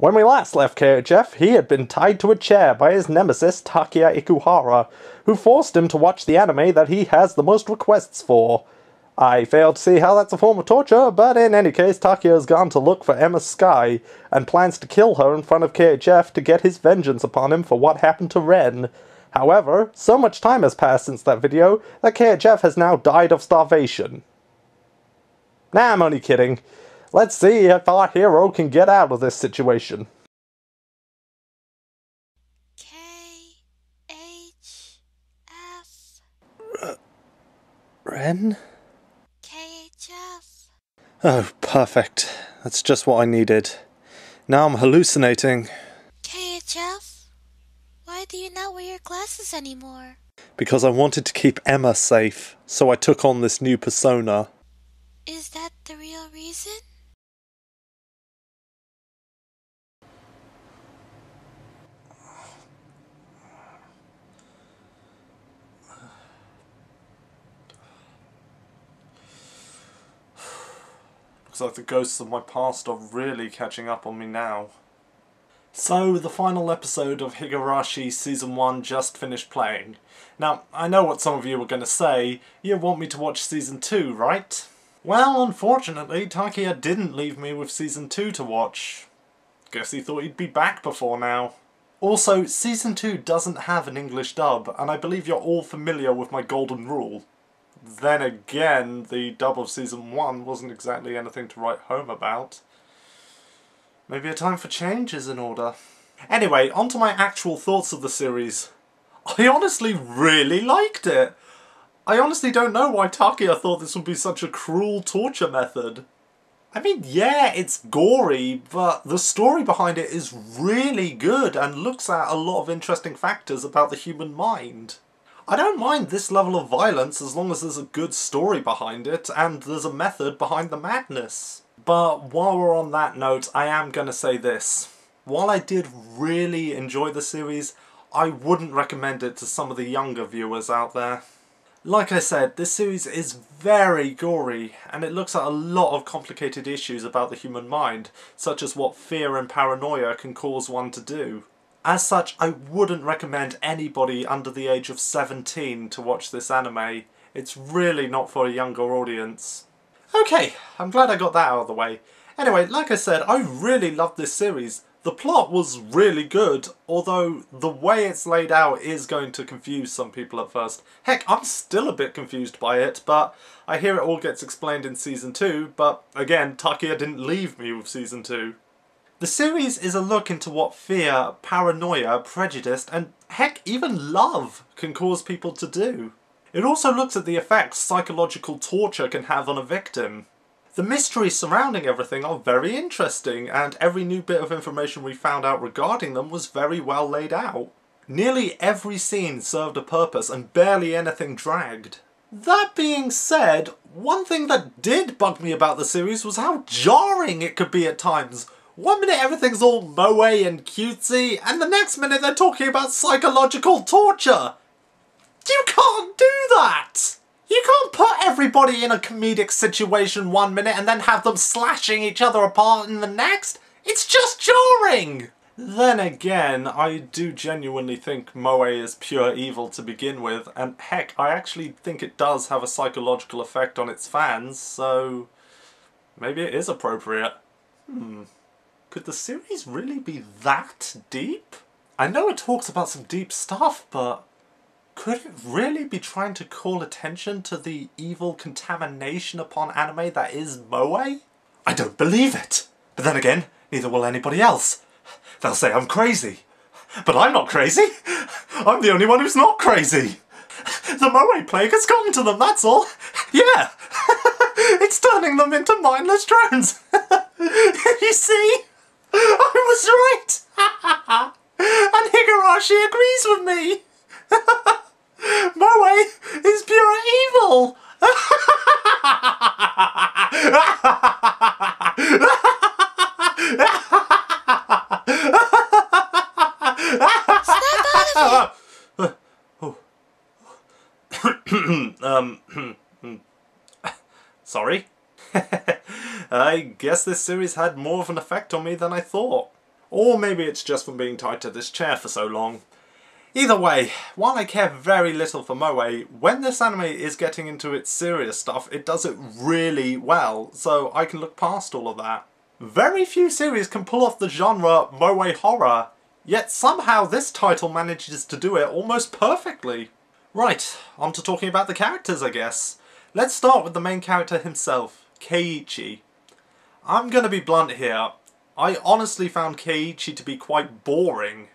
When we last left KHF, he had been tied to a chair by his nemesis Takeya Ikuhara, who forced him to watch the anime that he has the most requests for. I fail to see how that's a form of torture, but in any case, Takeya has gone to look for Emma Sky, and plans to kill her in front of KHF to get his vengeance upon him for what happened to Ren. However, so much time has passed since that video that KHF has now died of starvation. Nah, I'm only kidding. Let's see if our hero can get out of this situation. KHF. Ren? KHF. Oh, perfect. That's just what I needed. Now I'm hallucinating. KHF? Why do you not wear your glasses anymore? Because I wanted to keep Emma safe, so I took on this new persona. Is that the real reason? Looks like the ghosts of my past are really catching up on me now. So, the final episode of Higurashi Season 1 just finished playing. Now, I know what some of you were going to say. You want me to watch Season 2, right? Well, unfortunately, Takeya didn't leave me with Season 2 to watch. Guess he thought he'd be back before now. Also, Season 2 doesn't have an English dub, and I believe you're all familiar with my golden rule. Then again, the dub of Season 1 wasn't exactly anything to write home about. Maybe a time for change is in order. Anyway, on to my actual thoughts of the series. I honestly really liked it. I honestly don't know why Takeya thought this would be such a cruel torture method. I mean, yeah, it's gory, but the story behind it is really good and looks at a lot of interesting factors about the human mind. I don't mind this level of violence as long as there's a good story behind it and there's a method behind the madness. But while we're on that note, I am going to say this. While I did really enjoy the series, I wouldn't recommend it to some of the younger viewers out there. Like I said, this series is very gory, and it looks at a lot of complicated issues about the human mind, such as what fear and paranoia can cause one to do. As such, I wouldn't recommend anybody under the age of 17 to watch this anime. It's really not for a younger audience. Okay, I'm glad I got that out of the way. Anyway, like I said, I really loved this series. The plot was really good, although the way it's laid out is going to confuse some people at first. Heck, I'm still a bit confused by it, but I hear it all gets explained in Season 2, but again, Takeya didn't leave me with Season 2. The series is a look into what fear, paranoia, prejudice, and heck, even love can cause people to do. It also looks at the effects psychological torture can have on a victim. The mysteries surrounding everything are very interesting, and every new bit of information we found out regarding them was very well laid out. Nearly every scene served a purpose and barely anything dragged. That being said, one thing that did bug me about the series was how jarring it could be at times. One minute everything's all moe and cutesy, and the next minute they're talking about psychological torture. You can't do that! You can't put everybody in a comedic situation one minute and then have them slashing each other apart in the next. It's just jarring! Then again, I do genuinely think moe is pure evil to begin with, and heck, I actually think it does have a psychological effect on its fans, so maybe it is appropriate. Could the series really be that deep? I know it talks about some deep stuff, but could it really be trying to call attention to the evil contamination upon anime that is moe? I don't believe it! But then again, neither will anybody else. They'll say I'm crazy. But I'm not crazy! I'm the only one who's not crazy! The moe plague has gotten to them, that's all! Yeah! It's turning them into mindless drones! You see? I was right! And Higurashi agrees with me! Moe is pure evil! Snap out of it! Sorry? I guess this series had more of an effect on me than I thought. Or maybe it's just from being tied to this chair for so long. Either way, while I care very little for moe, when this anime is getting into its serious stuff, it does it really well, so I can look past all of that. Very few series can pull off the genre moe horror, yet somehow this title manages to do it almost perfectly. Right, on to talking about the characters, I guess. Let's start with the main character himself, Keiichi. I'm gonna be blunt here. I honestly found Keiichi to be quite boring.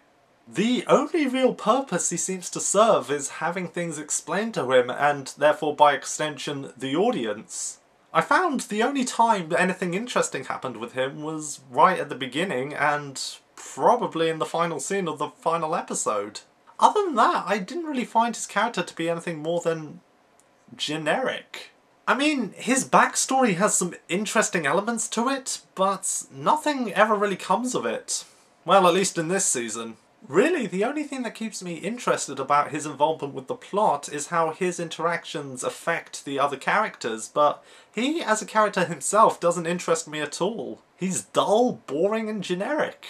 The only real purpose he seems to serve is having things explained to him and therefore by extension the audience. I found the only time anything interesting happened with him was right at the beginning and probably in the final scene of the final episode. Other than that, I didn't really find his character to be anything more than generic. I mean, his backstory has some interesting elements to it, but nothing ever really comes of it. Well, at least in this season. Really, the only thing that keeps me interested about his involvement with the plot is how his interactions affect the other characters, but he, as a character himself, doesn't interest me at all. He's dull, boring, and generic.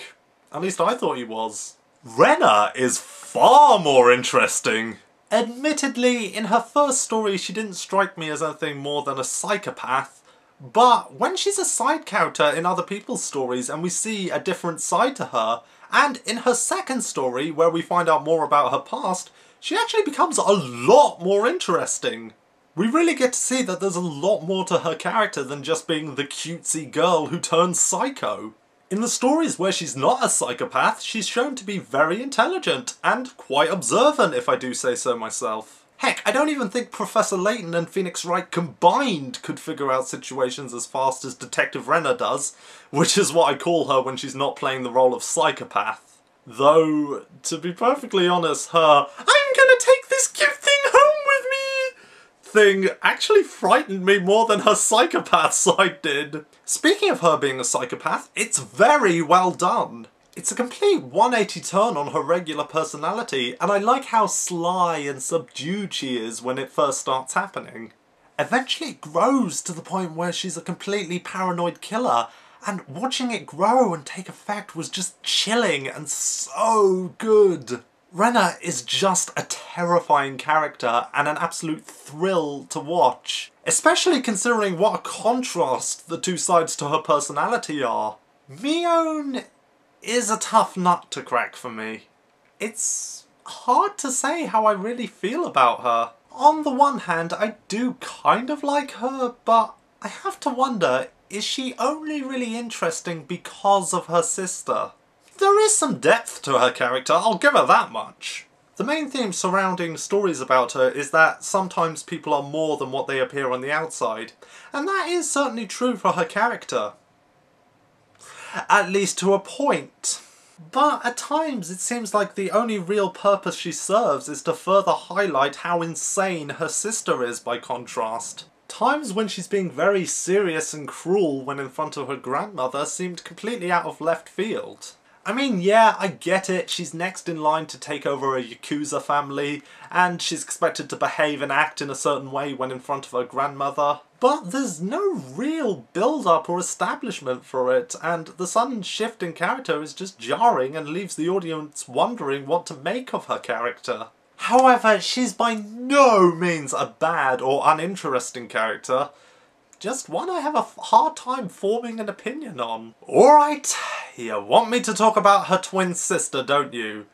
At least I thought he was. Rena is far more interesting. Admittedly, in her first story she didn't strike me as anything more than a psychopath, but when she's a side character in other people's stories and we see a different side to her, and in her second story, where we find out more about her past, she actually becomes a lot more interesting. We really get to see that there's a lot more to her character than just being the cutesy girl who turns psycho. In the stories where she's not a psychopath, she's shown to be very intelligent, and quite observant if I do say so myself. Heck, I don't even think Professor Layton and Phoenix Wright combined could figure out situations as fast as Detective Rena does, which is what I call her when she's not playing the role of psychopath. Though, to be perfectly honest, her "I'm gonna take this cute thing home with me" thing actually frightened me more than her psychopath side did. Speaking of her being a psychopath, it's very well done. It's a complete 180 turn on her regular personality, and I like how sly and subdued she is when it first starts happening. Eventually it grows to the point where she's a completely paranoid killer, and watching it grow and take effect was just chilling and so good. Rena is just a terrifying character and an absolute thrill to watch, especially considering what a contrast the two sides to her personality are. Mion is a tough nut to crack for me. It's hard to say how I really feel about her. On the one hand, I do kind of like her, but I have to wonder, is she only really interesting because of her sister? There is some depth to her character, I'll give her that much. The main theme surrounding stories about her is that sometimes people are more than what they appear on the outside, and that is certainly true for her character. At least to a point. But at times it seems like the only real purpose she serves is to further highlight how insane her sister is by contrast. Times when she's being very serious and cruel when in front of her grandmother seemed completely out of left field. I mean, yeah, I get it, she's next in line to take over a Yakuza family, and she's expected to behave and act in a certain way when in front of her grandmother. But there's no real build-up or establishment for it, and the sudden shift in character is just jarring and leaves the audience wondering what to make of her character. However, she's by no means a bad or uninteresting character. Just one I have a hard time forming an opinion on. Alright, you want me to talk about her twin sister, don't you?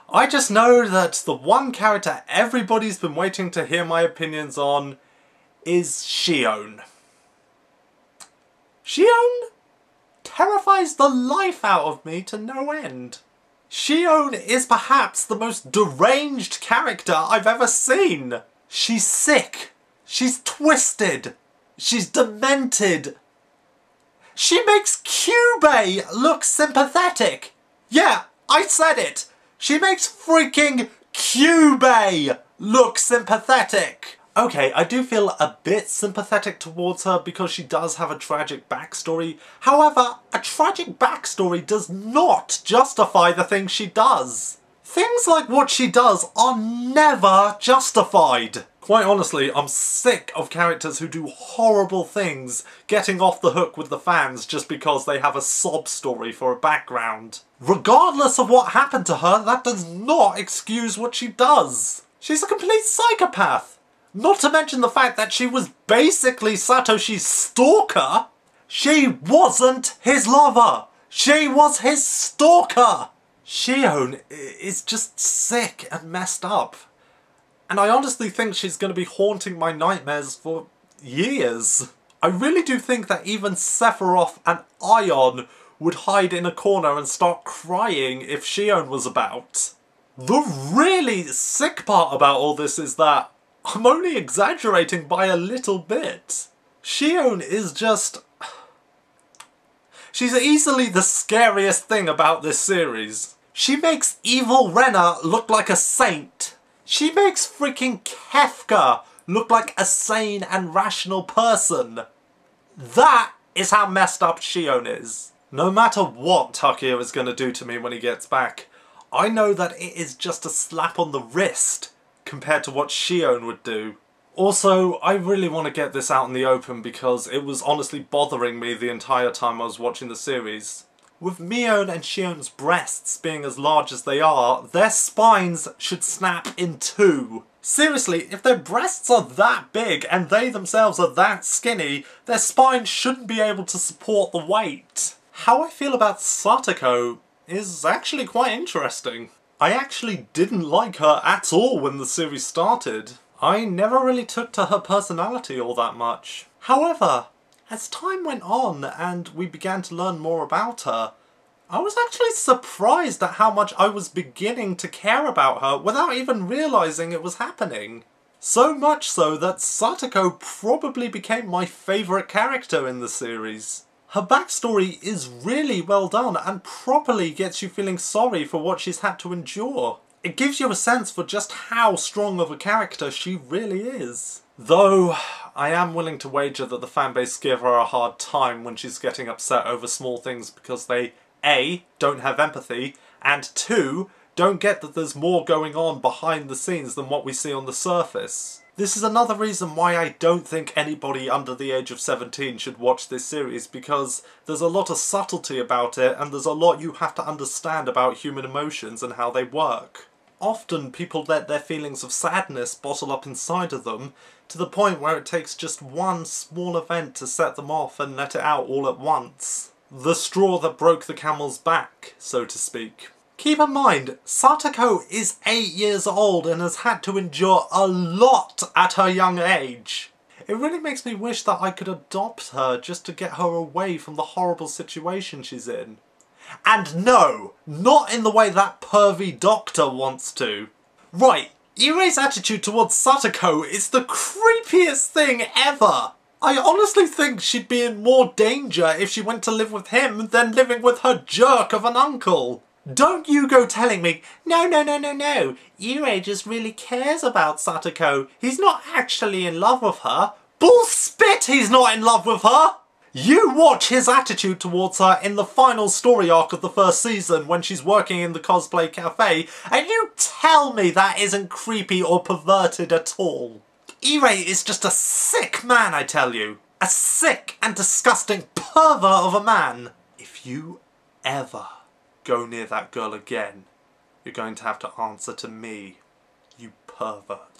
I just know that the one character everybody's been waiting to hear my opinions on is Shion. Shion terrifies the life out of me to no end. Shion is perhaps the most deranged character I've ever seen. She's sick. She's twisted. She's demented. She makes Kyubey look sympathetic. Yeah, I said it. She makes freaking Kyubey look sympathetic. Okay, I do feel a bit sympathetic towards her because she does have a tragic backstory. However, a tragic backstory does not justify the things she does. Things like what she does are never justified. Quite honestly, I'm sick of characters who do horrible things getting off the hook with the fans just because they have a sob story for a background. Regardless of what happened to her, that does not excuse what she does. She's a complete psychopath. Not to mention the fact that she was basically Satoshi's stalker. She wasn't his lover. She was his stalker. Shion is just sick and messed up. And I honestly think she's going to be haunting my nightmares for years. I really do think that even Sephiroth and Ion would hide in a corner and start crying if Shion was about. The really sick part about all this is that I'm only exaggerating by a little bit. Shion is just... she's easily the scariest thing about this series. She makes evil Rena look like a saint. She makes freaking Kefka look like a sane and rational person. That is how messed up Shion is. No matter what Takeya is going to do to me when he gets back, I know that it is just a slap on the wrist compared to what Shion would do. Also, I really want to get this out in the open because it was honestly bothering me the entire time I was watching the series. With Mion and Shion's breasts being as large as they are, their spines should snap in two. Seriously, if their breasts are that big and they themselves are that skinny, their spines shouldn't be able to support the weight. How I feel about Satoko is actually quite interesting. I actually didn't like her at all when the series started. I never really took to her personality all that much. However, as time went on and we began to learn more about her, I was actually surprised at how much I was beginning to care about her without even realising it was happening. So much so that Satoko probably became my favourite character in the series. Her backstory is really well done and properly gets you feeling sorry for what she's had to endure. It gives you a sense for just how strong of a character she really is. Though, I am willing to wager that the fanbase give her a hard time when she's getting upset over small things because they A, don't have empathy, and 2, don't get that there's more going on behind the scenes than what we see on the surface. This is another reason why I don't think anybody under the age of 17 should watch this series, because there's a lot of subtlety about it and there's a lot you have to understand about human emotions and how they work. Often people let their feelings of sadness bottle up inside of them to the point where it takes just one small event to set them off and let it out all at once. The straw that broke the camel's back, so to speak. Keep in mind, Satoko is 8 years old and has had to endure a lot at her young age. It really makes me wish that I could adopt her just to get her away from the horrible situation she's in. And no, not in the way that pervy doctor wants to. Right, Irei's attitude towards Satoko is the creepiest thing ever. I honestly think she'd be in more danger if she went to live with him than living with her jerk of an uncle. Don't you go telling me, no, Irei just really cares about Satoko. He's not actually in love with her. Bull spit, he's not in love with her! You watch his attitude towards her in the final story arc of the first season when she's working in the cosplay cafe, and you tell me that isn't creepy or perverted at all. Irei is just a sick man, I tell you. A sick and disgusting pervert of a man. If you ever go near that girl again, you're going to have to answer to me, you pervert.